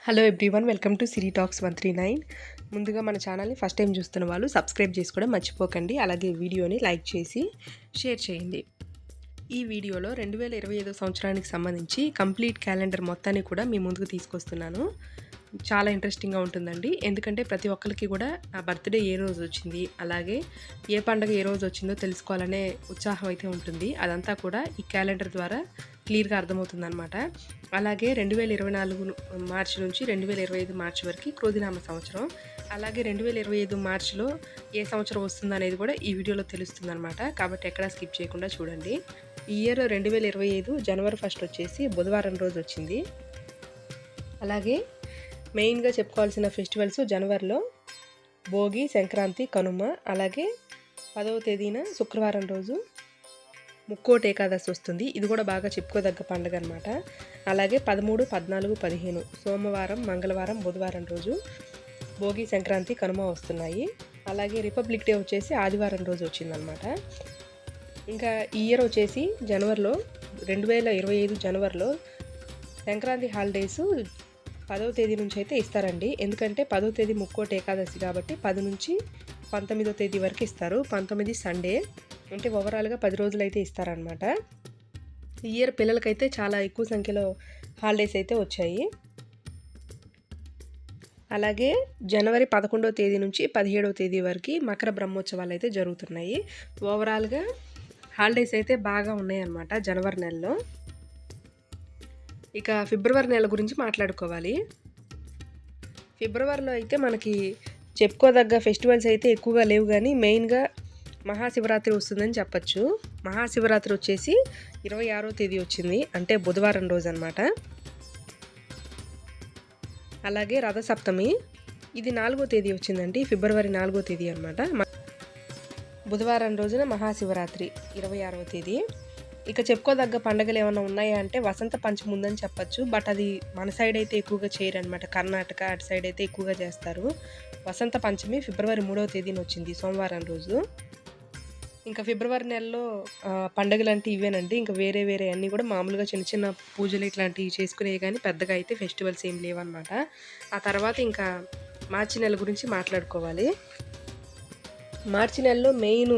Hello everyone, welcome to Siri talks 139. ముందుగా మన ఛానల్ని ఫస్ట్ టైం చూస్తున్న వాళ్ళు సబ్స్క్రైబ్ చేసుకోవడం మర్చిపోకండి. అలాగే వీడియోని లైక్ చేసి షేర్ చేయండి. ఈ వీడియోలో 2025 సంవత్సరానికి సంబంధించి కంప్లీట్ క్యాలెండర్ మొత్తాన్ని కూడా మీ ముందుకు తీసుకొస్తున్నాను. చాలా ఇంట్రెస్టింగ్గా ఉంటుందండి. ఎందుకంటే ప్రతి ఒక్కరికి కూడా నా బర్త్డే ఏ రోజు వచ్చింది, అలాగే ఏ పండుగ ఏ రోజు వచ్చిందో తెలుసుకోవాలనే ఉత్సాహం అయితే ఉంటుంది. అదంతా కూడా ఈ క్యాలెండర్ ద్వారా క్లియర్గా అర్థమవుతుంది అనమాట. అలాగే 2024 మార్చి నుంచి 2025 మార్చి వరకు క్రోధినామ సంవత్సరం. అలాగే 2025 మార్చిలో ఏ సంవత్సరం వస్తుంది అనేది కూడా ఈ వీడియోలో తెలుస్తుంది అనమాట. కాబట్టి ఎక్కడా స్కిప్ చేయకుండా చూడండి. ఈ ఇయర్ 2025 జనవరి 1 వచ్చేసి బుధవారం రోజు వచ్చింది. అలాగే మెయిన్గా చెప్పుకోవాల్సిన ఫెస్టివల్స్ జనవరిలో భోగి, సంక్రాంతి, కనుమ. అలాగే 10వ తేదీన శుక్రవారం రోజు ముక్కోటి ఏకాదశి వస్తుంది. ఇది కూడా బాగా చెప్పుకోదగ్గ పండుగ అనమాట. అలాగే 13, 14, 15 సోమవారం, మంగళవారం, బుధవారం రోజు భోగి, సంక్రాంతి, కనుమ వస్తున్నాయి. అలాగే రిపబ్లిక్ డే వచ్చేసి ఆదివారం రోజు వచ్చిందనమాట. ఇంకా ఈ ఇయర్ వచ్చేసి జనవరిలో 2025 జనవరిలో సంక్రాంతి హాలిడేస్ 10వ తేదీ నుంచి అయితే ఇస్తారండి. ఎందుకంటే 10వ తేదీ ముక్కోటి ఏకాదశి కాబట్టి 10 నుంచి 19వ తేదీ వరకు ఇస్తారు. 19 సండే, అంటే ఓవరాల్గా 10 రోజులు అయితే ఇస్తారనమాట. ఈ ఇయర్ పిల్లలకైతే చాలా ఎక్కువ సంఖ్యలో హాలిడేస్ అయితే వచ్చాయి. అలాగే జనవరి 11వ తేదీ నుంచి 17వ తేదీ వరకు మకర బ్రహ్మోత్సవాలు అయితే జరుగుతున్నాయి. ఓవరాల్గా హాలిడేస్ అయితే బాగా ఉన్నాయన్నమాట జనవరి నెలలో. ఇక ఫిబ్రవరి నెల గురించి మాట్లాడుకోవాలి. ఫిబ్రవరిలో అయితే మనకి చెప్పుకోదగ్గ ఫెస్టివల్స్ అయితే ఎక్కువగా లేవు, కానీ మెయిన్గా మహాశివరాత్రి వస్తుందని చెప్పచ్చు. మహాశివరాత్రి వచ్చేసి 26వ తేదీ వచ్చింది, అంటే బుధవారం రోజు అనమాట. అలాగే రథసప్తమి, ఇది 4వ తేదీ వచ్చిందండి, ఫిబ్రవరి 4వ తేదీ అనమాట. బుధవారం రోజున మహాశివరాత్రి 26వ తేదీ. ఇక చెప్పుకోదగ్గ పండుగలు ఏమైనా ఉన్నాయా అంటే వసంత పంచమి ఉందని చెప్పచ్చు. బట్ అది మన సైడ్ అయితే ఎక్కువగా చేయరు అనమాట. కర్ణాటక అటు సైడ్ అయితే ఎక్కువగా చేస్తారు. వసంత పంచమి ఫిబ్రవరి 3వ తేదీన వచ్చింది, సోమవారం రోజు. ఇంకా ఫిబ్రవరి నెలలో పండుగలు అంటే ఇవేనండి. ఇంకా వేరే అన్నీ కూడా మామూలుగా చిన్న చిన్న పూజలు ఇట్లాంటివి చేసుకునేవి, కానీ పెద్దగా అయితే ఫెస్టివల్స్ ఏం లేవన్నమాట. ఆ తర్వాత ఇంకా మార్చి నెల గురించి మాట్లాడుకోవాలి. మార్చి నెలలో మెయిన్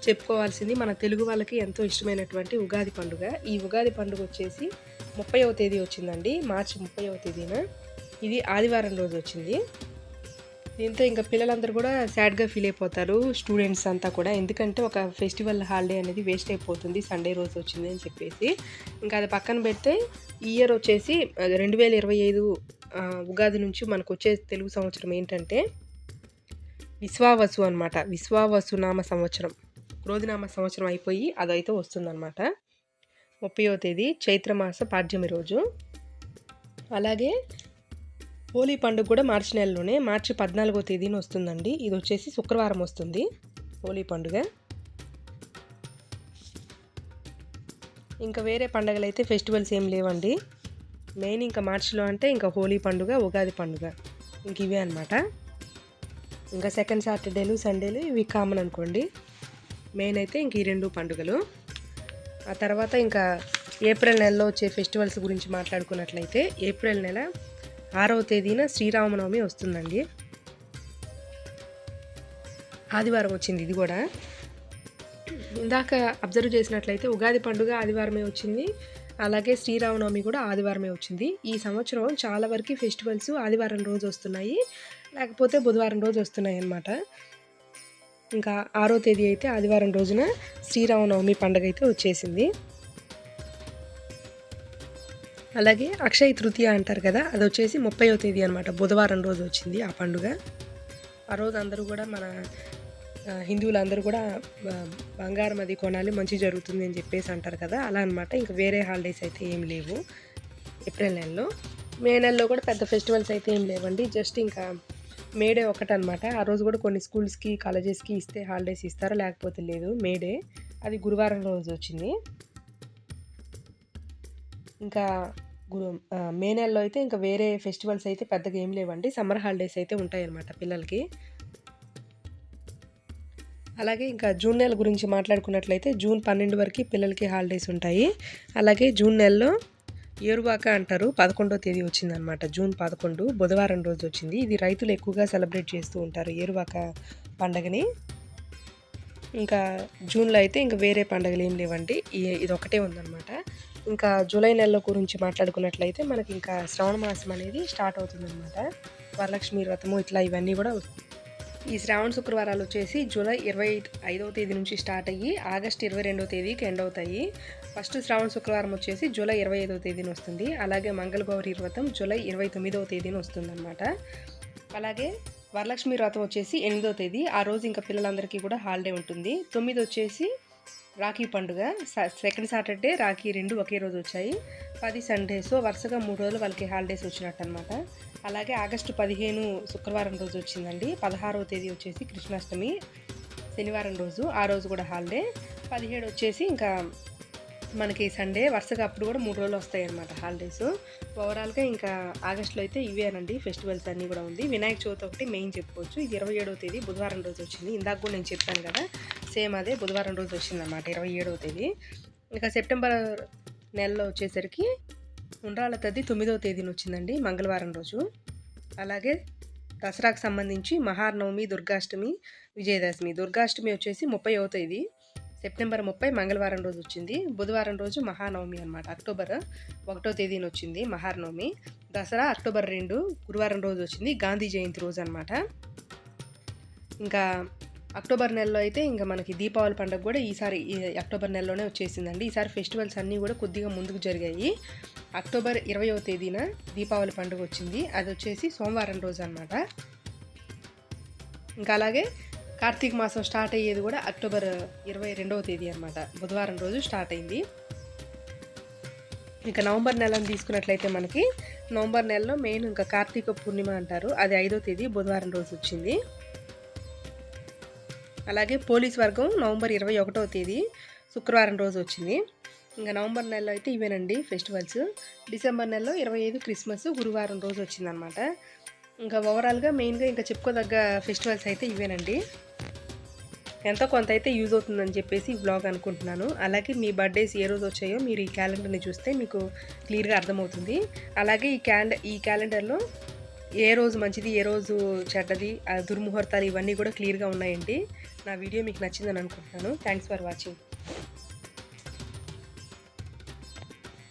చెప్పుకోవాల్సింది మన తెలుగు వాళ్ళకి ఎంతో ఇష్టమైనటువంటి ఉగాది పండుగ. ఈ ఉగాది పండుగ వచ్చేసి 30వ తేదీ వచ్చిందండి, మార్చి 30వ తేదీన. ఇది ఆదివారం రోజు వచ్చింది. దీంతో ఇంకా పిల్లలందరూ కూడా సాడ్గా ఫీల్ అయిపోతారు, స్టూడెంట్స్ అంతా కూడా. ఎందుకంటే ఒక ఫెస్టివల్ హాలిడే అనేది వేస్ట్ అయిపోతుంది సండే రోజు వచ్చింది అని చెప్పేసి. ఇంకా అది పక్కన పెడితే ఈ ఇయర్ వచ్చేసి 2025 ఉగాది నుంచి మనకు వచ్చే తెలుగు సంవత్సరం ఏంటంటే విశ్వావసు అనమాట. విశ్వావసు నామ సంవత్సరం, క్రోధినామ సంవత్సరం అయిపోయి అదైతే వస్తుందన్నమాట. 30వ తేదీ చైత్రమాస పాడ్యమి రోజు. అలాగే హోలీ పండుగ కూడా మార్చి నెలలోనే, మార్చి 14వ తేదీన వస్తుందండి. ఇది వచ్చేసి శుక్రవారం వస్తుంది హోలీ పండుగ. ఇంకా వేరే పండుగలు అయితే ఫెస్టివల్స్ ఏం లేవండి. మెయిన్ ఇంకా మార్చిలో అంటే ఇంకా హోలీ పండుగ, ఉగాది పండుగ, ఇంక ఇవే అనమాట. ఇంకా సెకండ్ సాటర్డేలు, సండేలు ఇవి కామన్ అనుకోండి. మెయిన్ అయితే ఇంక ఈ 2 పండుగలు. ఆ తర్వాత ఇంకా ఏప్రిల్ నెలలో వచ్చే ఫెస్టివల్స్ గురించి మాట్లాడుకున్నట్లయితే ఏప్రిల్ నెల 6వ తేదీన శ్రీరామనవమి వస్తుందండి. ఆదివారం వచ్చింది ఇది కూడా. ఇందాక అబ్జర్వ్ చేసినట్లయితే ఉగాది పండుగ ఆదివారమే వచ్చింది, అలాగే శ్రీరామనవమి కూడా ఆదివారమే వచ్చింది. ఈ సంవత్సరం చాలా వరకు ఫెస్టివల్స్ ఆదివారం రోజు వస్తున్నాయి, లేకపోతే బుధవారం రోజు వస్తున్నాయి అన్నమాట. ఇంకా 6వ తేదీ అయితే ఆదివారం రోజున శ్రీరామనవమి పండుగ అయితే వచ్చేసింది. అలాగే అక్షయ తృతీయ అంటారు కదా, అది వచ్చేసి 30వ తేదీ అనమాట, బుధవారం రోజు వచ్చింది ఆ పండుగ. ఆ రోజు అందరూ కూడా మన హిందువులందరూ కూడా బంగారం అది కొనాలి, మంచి జరుగుతుంది అని చెప్పేసి అంటారు కదా, అలా అనమాట. ఇంకా వేరే హాలిడేస్ అయితే ఏం లేవు ఏప్రిల్ నెలలో. మే నెలలో కూడా పెద్ద ఫెస్టివల్స్ అయితే ఏం లేవండి. జస్ట్ ఇంకా మేడే ఒకటనమాట. ఆ రోజు కూడా కొన్ని స్కూల్స్కి, కాలేజెస్కి ఇస్తే హాలిడేస్ ఇస్తారు, లేకపోతే లేదు. మేడే అది గురువారం రోజు వచ్చింది. ఇంకా మే నెలలో అయితే ఇంకా వేరే ఫెస్టివల్స్ అయితే పెద్దగా ఏం లేవండి. సమ్మర్ హాలిడేస్ అయితే ఉంటాయి అన్నమాట పిల్లలకి. అలాగే ఇంకా జూన్ నెల గురించి మాట్లాడుకున్నట్లయితే జూన్ 12 వరకు పిల్లలకి హాలిడేస్ ఉంటాయి. అలాగే జూన్ నెలలో ఏరువాక అంటారు. 11వ తేదీ వచ్చిందనమాట. జూన్ 11 బుధవారం రోజు వచ్చింది. ఇది రైతులు ఎక్కువగా సెలబ్రేట్ చేస్తూ ఉంటారు ఏరువాక పండగని. ఇంకా జూన్‌లో అయితే ఇంక వేరే పండుగలు ఏం లేవండి. ఇదొక్కటే ఉందనమాట. ఇంకా జూలై నెలలో గురించి మాట్లాడుకున్నట్లయితే మనకి ఇంకా శ్రావణ మాసం అనేది స్టార్ట్ అవుతుందనమాట. వరలక్ష్మి వ్రతము ఇట్లా ఇవన్నీ కూడా ఈ శ్రావణ శుక్రవారాలు వచ్చేసి జూలై 25వ తేదీ నుంచి స్టార్ట్ అయ్యి ఆగస్టు 22వ తేదీకి ఎండ్ అవుతాయి. ఫస్ట్ శ్రావణ శుక్రవారం వచ్చేసి జూలై 25వ తేదీన వస్తుంది. అలాగే మంగళగౌరి వ్రతం జూలై 29వ తేదీన వస్తుందన్నమాట. అలాగే వరలక్ష్మి వ్రతం వచ్చేసి 8వ తేదీ. ఆ రోజు ఇంకా పిల్లలందరికీ కూడా హాలిడే ఉంటుంది. 9 వచ్చేసి రాఖీ పండుగ. సెకండ్ సాటర్డే రాఖీ 2 ఒకే రోజు వచ్చాయి. 10 సండేస్ వరుసగా 3 రోజులు వాళ్ళకి హాలిడేస్ వచ్చినట్టు అనమాట. అలాగే ఆగస్టు 15 శుక్రవారం రోజు వచ్చిందండి. 16వ తేదీ వచ్చేసి కృష్ణాష్టమి శనివారం రోజు, ఆ రోజు కూడా హాలిడే. 17 వచ్చేసి ఇంకా మనకి సండే. వరుసగా అప్పుడు కూడా 3 రోజులు వస్తాయి అన్నమాట హాలిడేస్. ఓవరాల్గా ఇంకా ఆగస్టులో అయితే ఇవేనండి ఫెస్టివల్స్ అన్నీ కూడా ఉంది. వినాయక చవితి ఒకటి మెయిన్ చెప్పుకోవచ్చు. ఇది 27వ తేదీ బుధవారం రోజు వచ్చింది. ఇందాక కూడా నేను చెప్పాను కదా, సేమ్ అదే బుధవారం రోజు వచ్చిందన్నమాట 27వ తేదీ. ఇంకా సెప్టెంబర్ నెలలో వచ్చేసరికి ఉండ్రాళ్ళ తేదీ 9వ తేదీన వచ్చిందండి, మంగళవారం రోజు. అలాగే దసరాకు సంబంధించి మహానవమి, దుర్గాష్టమి, విజయదశమి. దుర్గాష్టమి వచ్చేసి 30వ తేదీ సెప్టెంబర్ 30 మంగళవారం రోజు వచ్చింది. బుధవారం రోజు మహానవమి అనమాట. అక్టోబర్ 1వ తేదీన వచ్చింది మహానవమి. దసరా అక్టోబర్ 2 గురువారం రోజు వచ్చింది, గాంధీ జయంతి రోజు అనమాట. ఇంకా అక్టోబర్ నెలలో అయితే ఇంకా మనకి దీపావళి పండుగ కూడా ఈసారి అక్టోబర్ నెలలోనే వచ్చేసిందండి. ఈసారి ఫెస్టివల్స్ అన్నీ కూడా కొద్దిగా ముందుకు జరిగాయి. అక్టోబర్ 20వ తేదీన దీపావళి పండుగ వచ్చింది. అది వచ్చేసి సోమవారం రోజు అనమాట. ఇంకా అలాగే కార్తీక మాసం స్టార్ట్ అయ్యేది కూడా అక్టోబర్ 22వ తేదీ అనమాట, బుధవారం రోజు స్టార్ట్ అయింది. ఇంకా నవంబర్ నెలను తీసుకున్నట్లయితే మనకి నవంబర్ నెలలో మెయిన్ ఇంకా కార్తీక పూర్ణిమ అంటారు. అది 5వ తేదీ బుధవారం రోజు వచ్చింది. అలాగే పోలీస్ వర్గం నవంబర్ 21వ తేదీ శుక్రవారం రోజు వచ్చింది. ఇంకా నవంబర్ నెలలో అయితే ఇవేనండి ఫెస్టివల్స్. డిసెంబర్ నెలలో 25 క్రిస్మస్ గురువారం రోజు వచ్చిందనమాట. ఇంకా ఓవరాల్గా మెయిన్గా ఇంకా చెప్పుకోదగ్గ ఫెస్టివల్స్ అయితే ఇవేనండి. ఎంతో కొంత అయితే యూజ్ అవుతుందని చెప్పేసి ఈ వ్లాగ్ అనుకుంటున్నాను. అలాగే మీ బర్త్డేస్ ఏ రోజు వచ్చాయో మీరు ఈ క్యాలెండర్ని చూస్తే మీకు క్లియర్గా అర్థమవుతుంది. అలాగే ఈ క్యాలెండర్లో ఏ రోజు మంచిది, ఏ రోజు చెడ్డది, దుర్ముహూర్తాలు ఇవన్నీ కూడా క్లియర్గా ఉన్నాయండి. నా వీడియో మీకు నచ్చిందని అనుకుంటున్నాను. Thanks for watching.